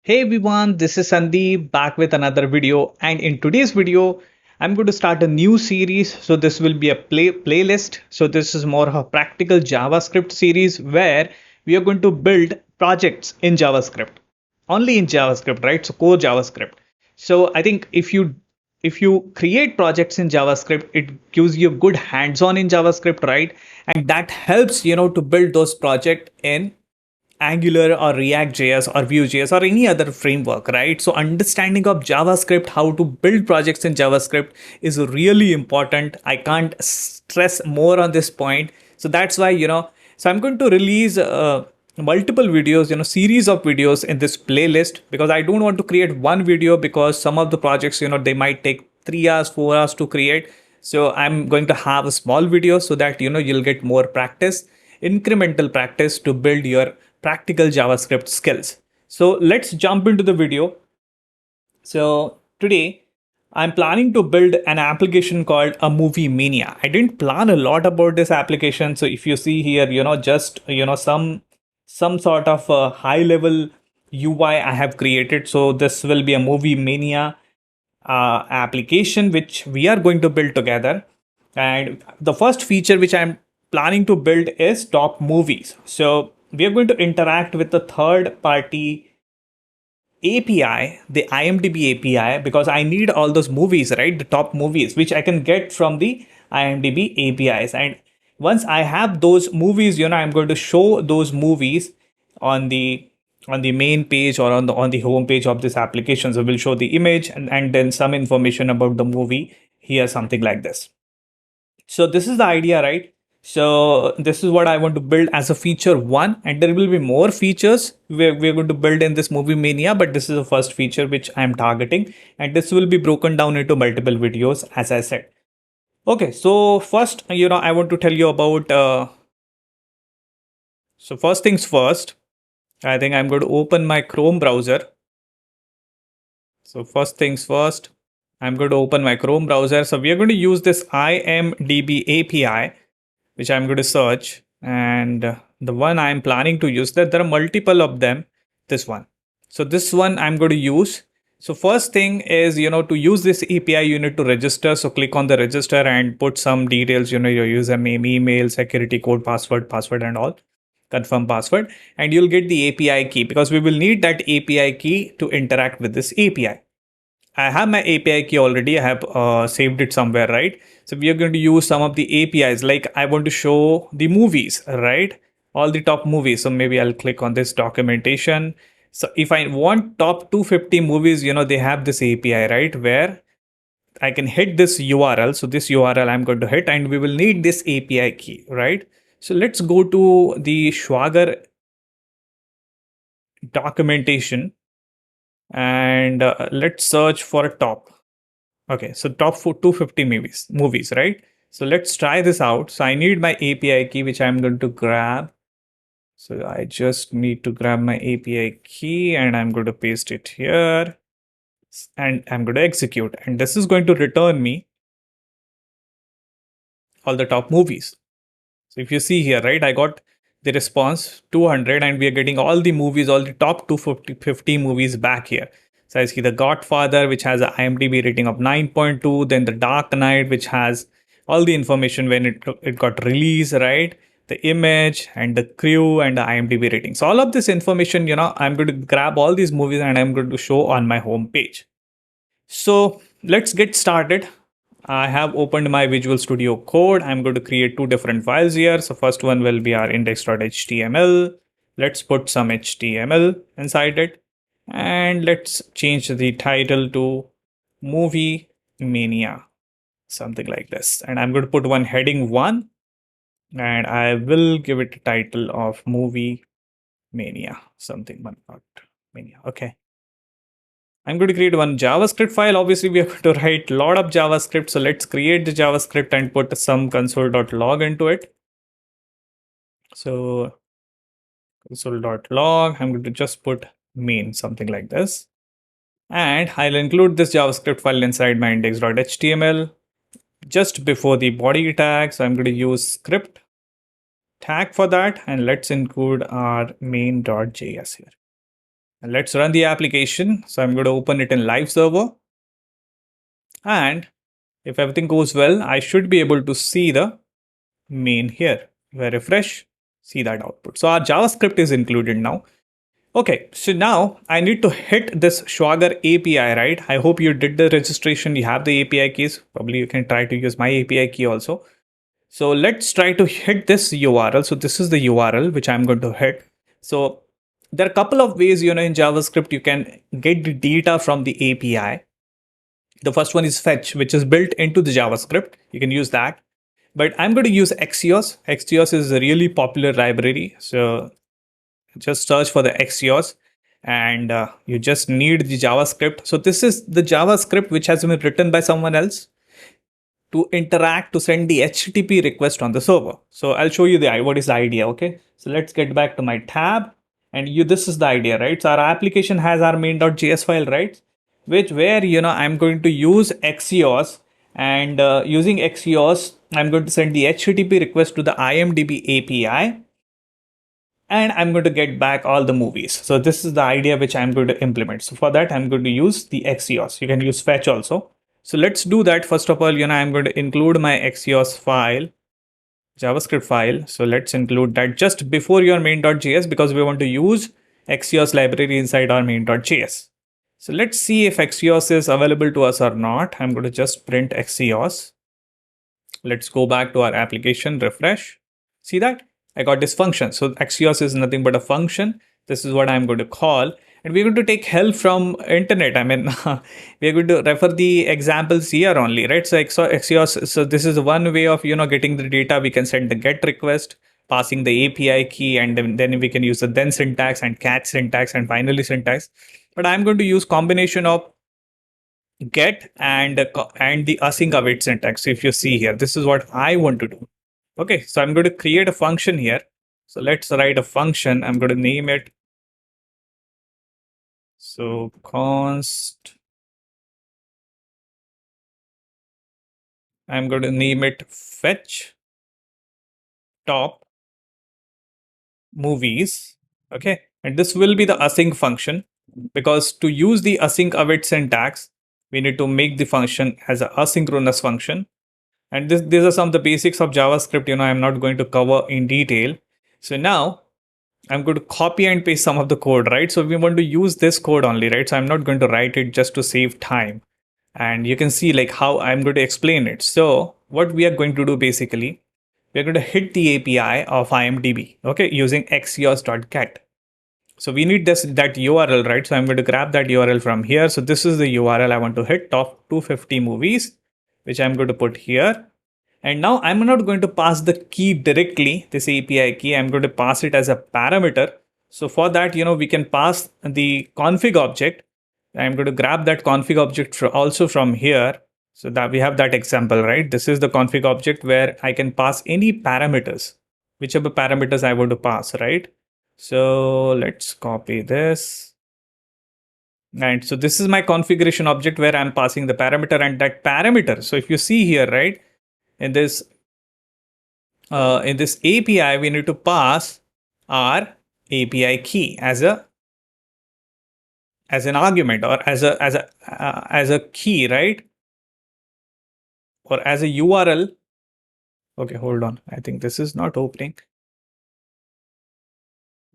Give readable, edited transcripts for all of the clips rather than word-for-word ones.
Hey everyone, this is Sandeep back with another video, and in today's video I'm going to start a new series. So this will be a playlist. So this is more of a practical JavaScript series where we are going to build projects in JavaScript. Only in JavaScript, right? So core JavaScript. So I think if you create projects in JavaScript, it gives you good hands-on in JavaScript, right? And that helps to build those projects in Angular or React.js or Vue.js or any other framework, right? So understanding of JavaScript, how to build projects in JavaScript is really important. I can't stress more on this point. So that's why, so I'm going to release multiple videos, series of videos in this playlist because I don't want to create one video because some of the projects, they might take 3 hours, 4 hours to create. So I'm going to have a small video so that, you'll get more practice, incremental practice to build your practical JavaScript skills. So let's jump into the video. So today I'm planning to build an application called a movie mania. I didn't plan a lot about this application. So if you see here, just, some sort of a high level UI I have created. So this will be a movie mania application, which we are going to build together. And the first feature which I'm planning to build is top movies. So we are going to interact with the third party API, the IMDb API, because I need all those movies, right? The top movies, which I can get from the IMDb APIs. And once I have those movies, I'm going to show those movies on the main page or on the home page of this application. So we'll show the image and then some information about the movie here, something like this. So this is the idea, right? So this is what I want to build as a feature one, and there will be more features we're going to build in this movie mania, but this is the first feature which I'm targeting, and this will be broken down into multiple videos, as I said. Okay, so first, I want to tell you about, so first things first, I think I'm going to open my Chrome browser. So first things first, I'm going to open my Chrome browser. So we are going to use this IMDb API, which I'm going to search. And the one I'm planning to use, that there are multiple of them, this one. So this one I'm going to use. So first thing is, to use this API, you need to register. So click on the register and put some details, your username, email, security code, password and all. Confirm password, and you'll get the API key because we will need that API key to interact with this API. I have my API key already. I have saved it somewhere, right? So we are going to use some of the APIs. Like I want to show the movies, right? All the top movies. So maybe I'll click on this documentation. So if I want top 250 movies, they have this API, right? Where I can hit this URL. So this URL I'm going to hit, and we will need this API key, right? So let's go to the Swagger documentation and let's search for a top. Okay, so top 250 movies, right? So let's try this out. So I need my API key, which I'm going to grab. So I just need to grab my API key and I'm going to paste it here and I'm going to execute. And this is going to return me all the top movies. So if you see here, right, I got the response 200 and we are getting all the movies, all the top 250 movies back here. So I see The Godfather, which has an IMDb rating of 9.2, then The Dark Knight, which has all the information when it got released, right? The image and the crew and the IMDb rating. So all of this information, I'm going to grab all these movies and I'm going to show on my home page. So let's get started. I have opened my Visual Studio Code. I'm going to create two different files here. So first one will be our index.html. Let's put some HTML inside it. And let's change the title to Movie Mania, something like this. And I'm going to put one heading 1. And I will give it a title of Movie Mania, something, but not Mania. Okay. I'm going to create one JavaScript file. Obviously, we are going to write a lot of JavaScript. So let's create the JavaScript and put some console.log into it. So console.log, I'm going to just put main, something like this. And I'll include this JavaScript file inside my index.html just before the body tag. So I'm going to use script tag for that. And let's include our main.js here. And let's run the application. So I'm going to open it in live server. And if everything goes well, I should be able to see the main here. If I refresh, see that output. So our JavaScript is included now. Okay, so now I need to hit this Swagger API, right? I hope you did the registration. You have the API keys. Probably you can try to use my API key also. So let's try to hit this URL. So this is the URL which I'm going to hit. So there are a couple of ways, in JavaScript, you can get the data from the API. The first one is fetch, which is built into the JavaScript. You can use that. But I'm going to use Axios. Axios is a really popular library. So just search for the Axios and you just need the JavaScript. So this is the JavaScript which has been written by someone else to interact to send the HTTP request on the server. So I'll show you what is the idea. Okay, so let's get back to my tab, and this is the idea, right? So our application has our main.js file, right? Where I'm going to use Axios, and using Axios I'm going to send the HTTP request to the IMDb API, and I'm going to get back all the movies. So this is the idea which I'm going to implement. So for that, I'm going to use the Axios. You can use fetch also. So let's do that. First of all, I'm going to include my Axios file, JavaScript file. So let's include that just before your main.js, because we want to use Axios library inside our main.js. So let's see if Axios is available to us or not. I'm going to just print Axios. Let's go back to our application, refresh. See that? I got this function. So Axios is nothing but a function. This is what I'm going to call. And we're going to take help from internet. I mean, we're going to refer the examples here only, right? So Axios, so this is one way of, getting the data. We can send the get request, passing the API key, and then we can use the then syntax and catch syntax and finally syntax. But I'm going to use combination of get and the async await syntax. So if you see here, this is what I want to do. Okay, so I'm going to create a function here. So let's write a function. I'm going to name it. So const. I'm going to name it fetch top movies. Okay, and this will be the async function, because to use the async await syntax, we need to make the function as an asynchronous function. And these are some of the basics of JavaScript, I'm not going to cover in detail. So now I'm going to copy and paste some of the code, right? So we want to use this code only, right? So I'm not going to write it just to save time. And you can see like how I'm going to explain it. So what we are going to do basically, we're going to hit the API of IMDb, okay, using axios.get. So we need that URL, right? So I'm going to grab that URL from here. So this is the URL I want to hit, top 250 movies, which I'm going to put here. And now I'm not going to pass the key directly, this API key. I'm going to pass it as a parameter. So for that, we can pass the config object. I'm going to grab that config object also from here. So that we have that example, right? This is the config object where I can pass any parameters, whichever parameters I want to pass, right? So let's copy this. And so this is my configuration object where I'm passing the parameter and that parameter. So if you see here, right, in this API, we need to pass our API key as an argument, or as a key, right? Or as a URL. Okay, hold on. I think this is not opening.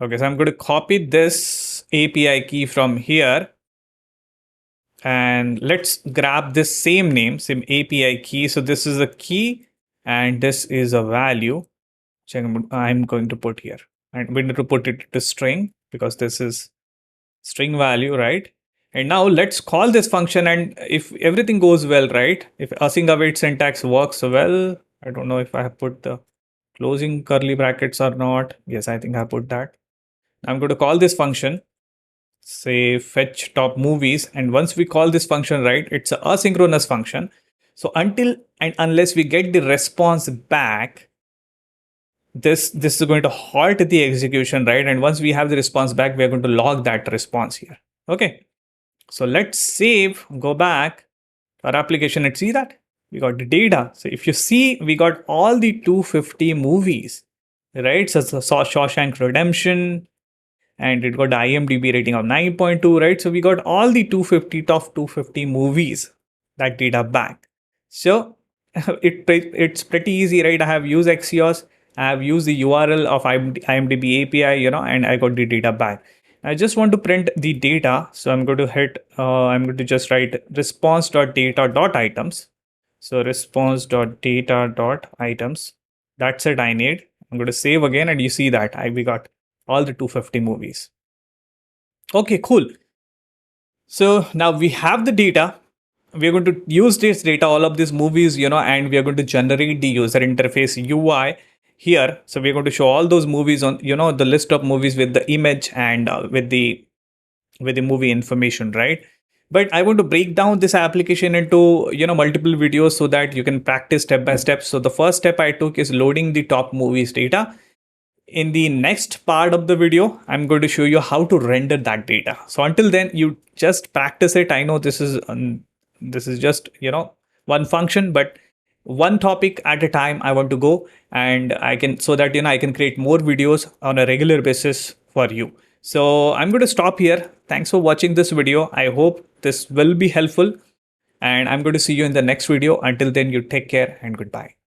Okay, so I'm going to copy this API key from here. And let's grab this same name, same API key. So this is a key and this is a value which I'm going to put here. And we need to put it to string because this is string value, right? And now let's call this function, and if everything goes well, right? If async await syntax works well, I don't know if I have put the closing curly brackets or not. Yes, I think I put that. I'm going to call this function, say fetch top movies, and once we call this function, right, it's an asynchronous function. So until and unless we get the response back, this is going to halt the execution, right? And once we have the response back, we are going to log that response here. Okay, so let's save, go back our application and see that we got the data. So if you see, we got all the 250 movies, right? So Shawshank Redemption, and it got IMDb rating of 9.2, right? So we got all the 250 top 250 movies, that data back. So it's pretty easy, right? I have used Axios, I have used the URL of IMDb API, and I got the data back. I just want to print the data, so I'm going to I'm going to just write response.data.items. So response.data.items. That's it I need. I'm going to save again, and you see that we got all the 250 movies. Okay, cool. So now we have the data. We're going to use this data, all of these movies, and we are going to generate the user interface UI here. So we're going to show all those movies on, the list of movies with the image and with the movie information, right? But I want to break down this application into, multiple videos so that you can practice step by step. So the first step I took is loading the top movies data. In the next part of the video, I'm going to show you how to render that data. So until then, you just practice it. I know this is just, one function, but one topic at a time I want to go, and I can, so that, I can create more videos on a regular basis for you. So I'm going to stop here. Thanks for watching this video. I hope this will be helpful, and I'm going to see you in the next video. Until then, you take care and goodbye.